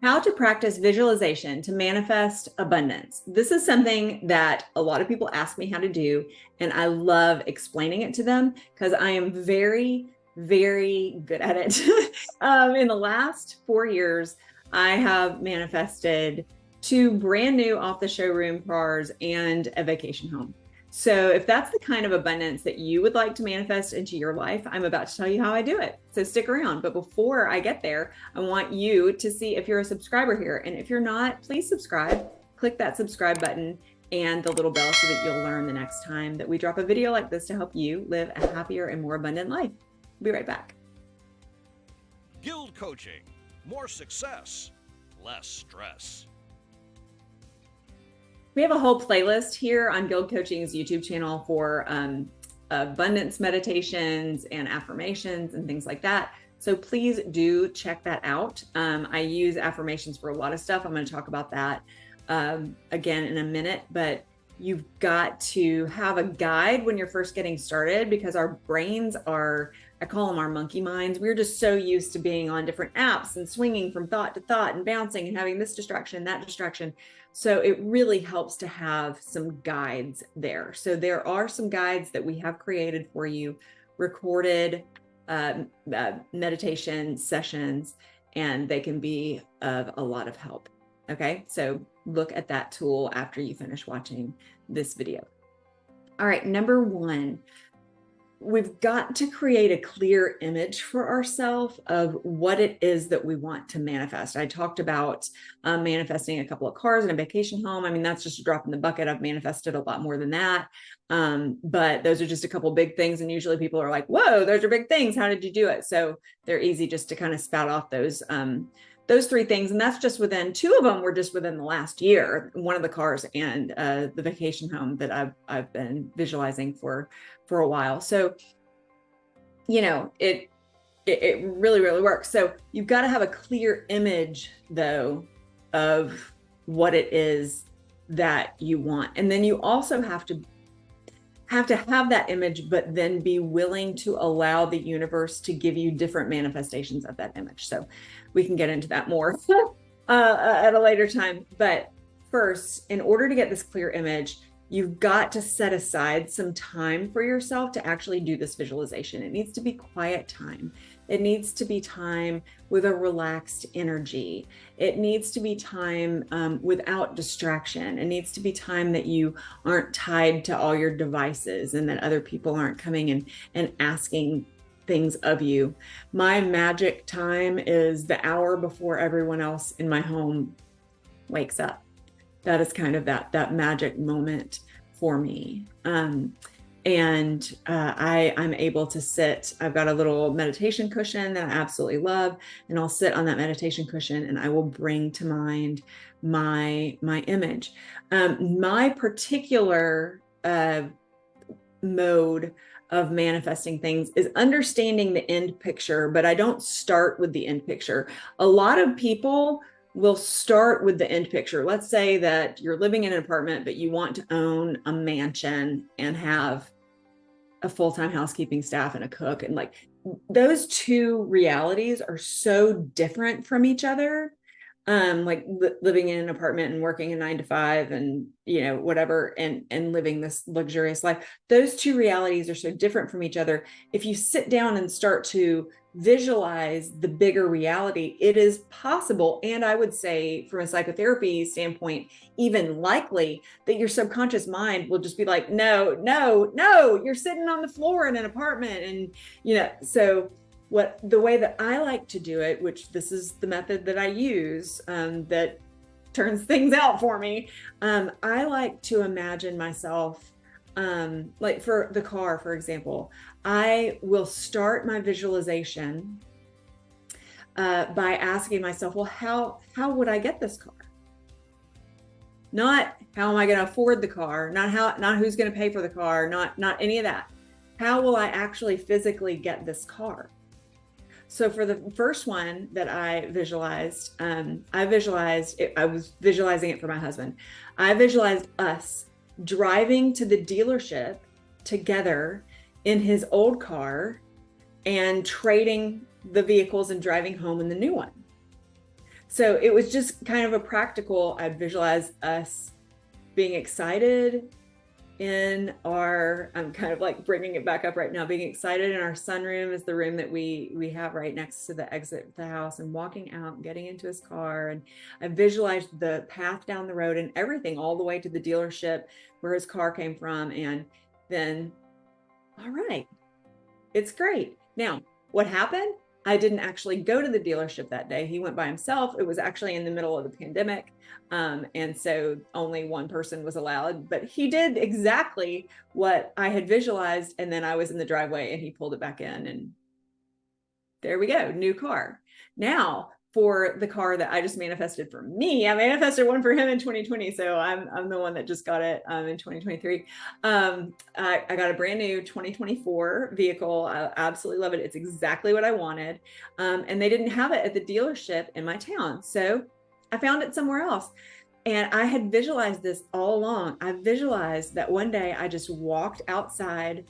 How to practice visualization to manifest abundance. This is something that a lot of people ask me how to do, and I love explaining it to them because I am very, very good at it. In the last 4 years, I have manifested 2 brand new off the showroom cars and a vacation home. So if that's the kind of abundance that you would like to manifest into your life, I'm about to tell you how I do it. So stick around. But before I get there, I want you to see if you're a subscriber here. And if you're not, please subscribe. Click that subscribe button and the little bell so that you'll learn the next time that we drop a video like this to help you live a happier and more abundant life. I'll be right back. GILD Coaching. More success, less stress. We have a whole playlist here on GILD Coaching's YouTube channel for abundance meditations and affirmations and things like that. So please do check that out. I use affirmations for a lot of stuff. I'm going to talk about that again in a minute, but you've got to have a guide when you're first getting started because our brains are, I call them our monkey minds. We're just so used to being on different apps and swinging from thought to thought and bouncing and having this distraction, that distraction. So it really helps to have some guides there. So there are some guides that we have created for you, recorded meditation sessions, and they can be of a lot of help. Okay, so look at that tool after you finish watching this video. All right, number one, we've got to create a clear image for ourselves of what it is that we want to manifest. I talked about manifesting a couple of cars and a vacation home. I mean, that's just a drop in the bucket. I've manifested a lot more than that. But those are just a couple big things. And usually people are like, whoa, those are big things. How did you do it? So they're easy just to kind of spout off those 3 things. And that's just within 2 of them were just within the last year, one of the cars and the vacation home that I've been visualizing for a while. So, you know, it really, really works. So you've got to have a clear image though of what it is that you want. And then you also have to have that image, but then be willing to allow the universe to give you different manifestations of that image. So we can get into that more at a later time. But first, in order to get this clear image, you've got to set aside some time for yourself to actually do this visualization. It needs to be quiet time. It needs to be time with a relaxed energy. It needs to be time without distraction. It needs to be time that you aren't tied to all your devices and that other people aren't coming and asking things of you. My magic time is the hour before everyone else in my home wakes up. That is kind of that magic moment for me. I'm able to sit. I've got a little meditation cushion that I absolutely love, and I'll sit on that meditation cushion and I will bring to mind my image. My particular mode of manifesting things is understanding the end picture, but I don't start with the end picture. A lot of people will start with the end picture. Let's say that you're living in an apartment, but you want to own a mansion and have a full-time housekeeping staff and a cook. And like those 2 realities are so different from each other. Like living in an apartment and working a 9 to 5 and, you know, whatever, and living this luxurious life. Those 2 realities are so different from each other. If you sit down and start to visualize the bigger reality, it is possible. And I would say from a psychotherapy standpoint, even likely that your subconscious mind will just be like, no, you're sitting on the floor in an apartment. And, you know, so the way that I like to do it, which this is the method that I use that turns things out for me. I like to imagine myself, like for the car, for example, I will start my visualization by asking myself, well, how would I get this car? Not how am I going to afford the car? Not who's going to pay for the car? Not any of that. How will I actually physically get this car? So for the first one that I visualized, I was visualizing it for my husband. I visualized us driving to the dealership together in his old car and trading the vehicles and driving home in the new one. So it was just kind of a practical, I'd visualize us being excited in our, I'm kind of like bringing it back up right now, being excited in our sunroom is the room that we have right next to the exit of the house, and walking out and getting into his car. And I visualized the path down the road and everything all the way to the dealership where his car came from. And then, all right, it's great. Now, what happened? I didn't actually go to the dealership that day. He went by himself. It was actually in the middle of the pandemic. And so only one person was allowed, but he did exactly what I had visualized. And then I was in the driveway and he pulled it back in, and there we go, new car. Now, for the car that I just manifested for me, I manifested one for him in 2020. So I'm the one that just got it in 2023. I got a brand new 2024 vehicle. I absolutely love it. It's exactly what I wanted. And they didn't have it at the dealership in my town. So I found it somewhere else. And I had visualized this all along. I visualized that one day I just walked outside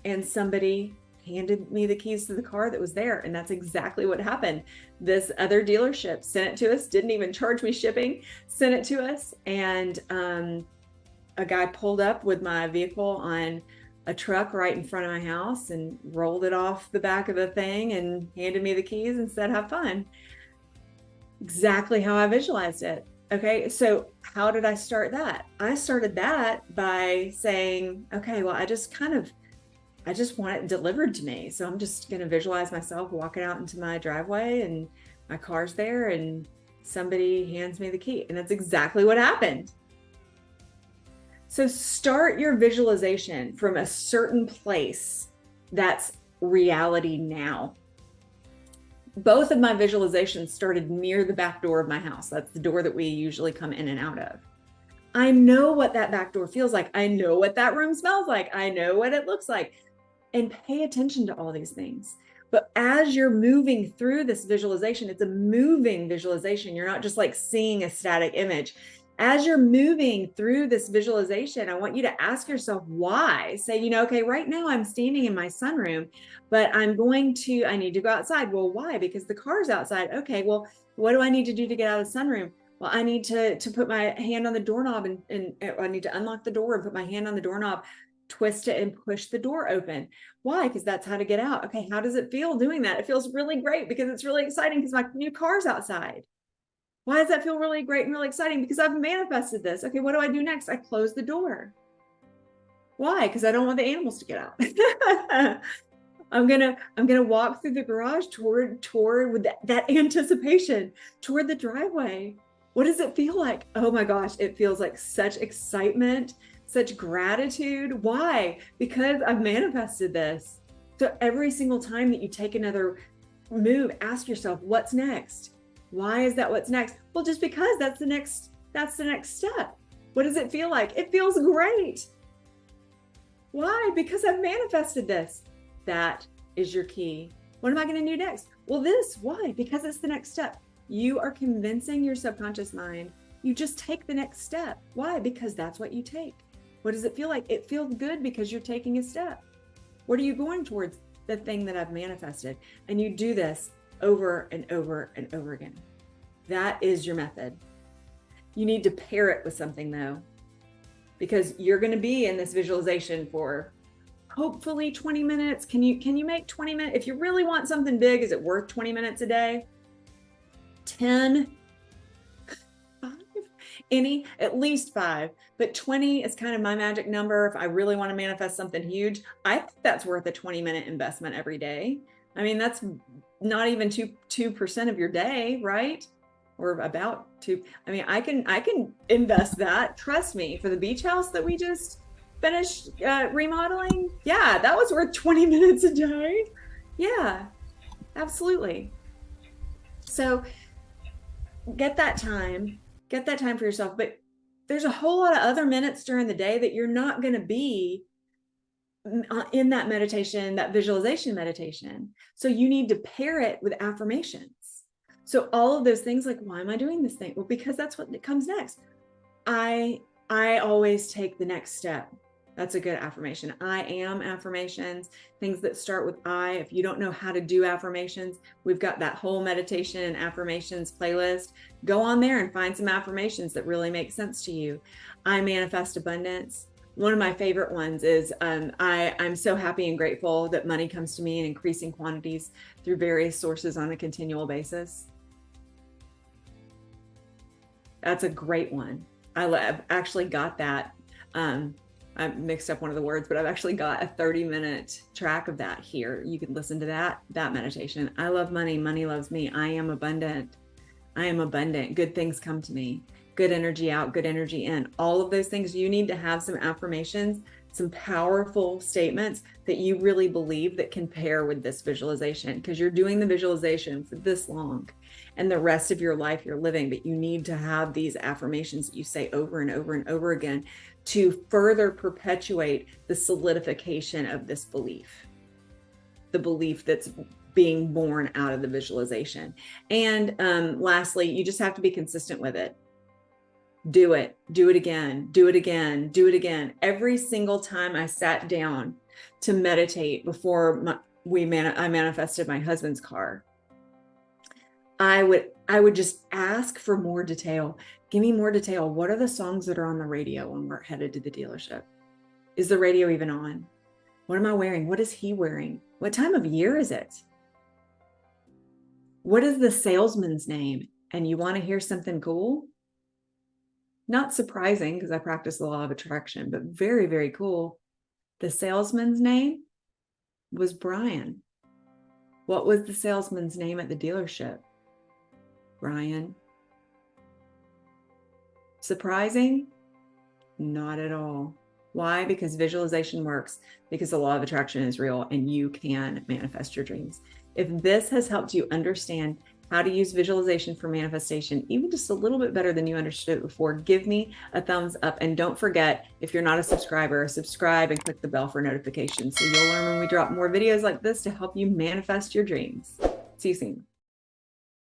and somebody handed me the keys to the car that was there. And that's exactly what happened. This other dealership sent it to us, didn't even charge me shipping, sent it to us. And a guy pulled up with my vehicle on a truck right in front of my house and rolled it off the back of the thing and handed me the keys and said, have fun. Exactly how I visualized it. Okay, so how did I start that? I started that by saying, okay, well, I just want it delivered to me. So I'm just going to visualize myself walking out into my driveway and my car's there and somebody hands me the key. And that's exactly what happened. So start your visualization from a certain place that's reality now. Both of my visualizations started near the back door of my house. That's the door that we usually come in and out of. I know what that back door feels like. I know what that room smells like. I know what it looks like. And pay attention to all these things. But as you're moving through this visualization, it's a moving visualization. You're not just like seeing a static image. As you're moving through this visualization, I want you to ask yourself why. Say, okay, right now I'm standing in my sunroom, but I need to go outside. Well, why? Because the car's outside. Okay, well, what do I need to do to get out of the sunroom? Well, I need to put my hand on the doorknob and I need to unlock the door and put my hand on the doorknob, twist it and push the door open. Why? Because that's how to get out. Okay, how does it feel doing that? It feels really great because it's really exciting because my new car's outside. Why does that feel really great and really exciting? Because I've manifested this. Okay, what do I do next? I close the door. Why? Because I don't want the animals to get out. I'm gonna walk through the garage toward with that anticipation toward the driveway. What does it feel like? Oh my gosh, it feels like such excitement, such gratitude. Why? Because I've manifested this. So every single time that you take another move, ask yourself, what's next? Why is that what's next? Well, just because that's the next step. What does it feel like? It feels great. Why? Because I've manifested this. That is your key. What am I going to do next? Well, this. Why? Because it's the next step. You are convincing your subconscious mind. You just take the next step. Why? Because that's what you take. What does it feel like? It feels good because you're taking a step. What are you going towards? The thing that I've manifested. And you do this over and over and over again. That is your method. You need to pair it with something though, because you're going to be in this visualization for hopefully 20 minutes. Can you make 20 minutes? If you really want something big, is it worth 20 minutes a day? 10? 5? At least 5, but 20 is kind of my magic number. If I really want to manifest something huge, I think that's worth a 20-minute investment every day. I mean, that's not even 2% of your day, right? Or about 2. I mean, I can invest that. Trust me, for the beach house that we just finished remodeling. Yeah, that was worth 20 minutes a day. Yeah, absolutely. So get that time for yourself. But there's a whole lot of other minutes during the day that you're not going to be in that meditation, that visualization meditation. So you need to pair it with affirmations. So all of those things, like, why am I doing this thing? Well, because that's what comes next. I always take the next step. That's a good affirmation. I am affirmations, things that start with I. If you don't know how to do affirmations, we've got that whole meditation and affirmations playlist. Go on there and find some affirmations that really make sense to you. I manifest abundance. One of my favorite ones is I'm so happy and grateful that money comes to me in increasing quantities through various sources on a continual basis. That's a great one. I've actually got that. I mixed up one of the words, but I've actually got a 30-minute track of that here. You can listen to that meditation. I love money. Money loves me. I am abundant. I am abundant. Good things come to me. Good energy out, good energy in. All of those things, you need to have some affirmations, some powerful statements that you really believe that can pair with this visualization, because you're doing the visualization for this long and the rest of your life you're living, but you need to have these affirmations that you say over and over and over again to further perpetuate the solidification of this belief, the belief that's being born out of the visualization. And lastly, you just have to be consistent with it. Do it again, do it again, do it again. Every single time I sat down to meditate before I manifested my husband's car, I would just ask for more detail. Give me more detail. What are the songs that are on the radio when we're headed to the dealership? Is the radio even on? What am I wearing? What is he wearing? What time of year is it? What is the salesman's name? And you want to hear something cool? Not surprising, because I practice the law of attraction, but very, very cool. The salesman's name was Brian. What was the salesman's name at the dealership? Brian. Surprising? Not at all. Why? Because visualization works, because the law of attraction is real and you can manifest your dreams. If this has helped you understand how to use visualization for manifestation, even just a little bit better than you understood it before, give me a thumbs up. And don't forget, if you're not a subscriber, subscribe and click the bell for notifications so you'll learn when we drop more videos like this to help you manifest your dreams. See you soon.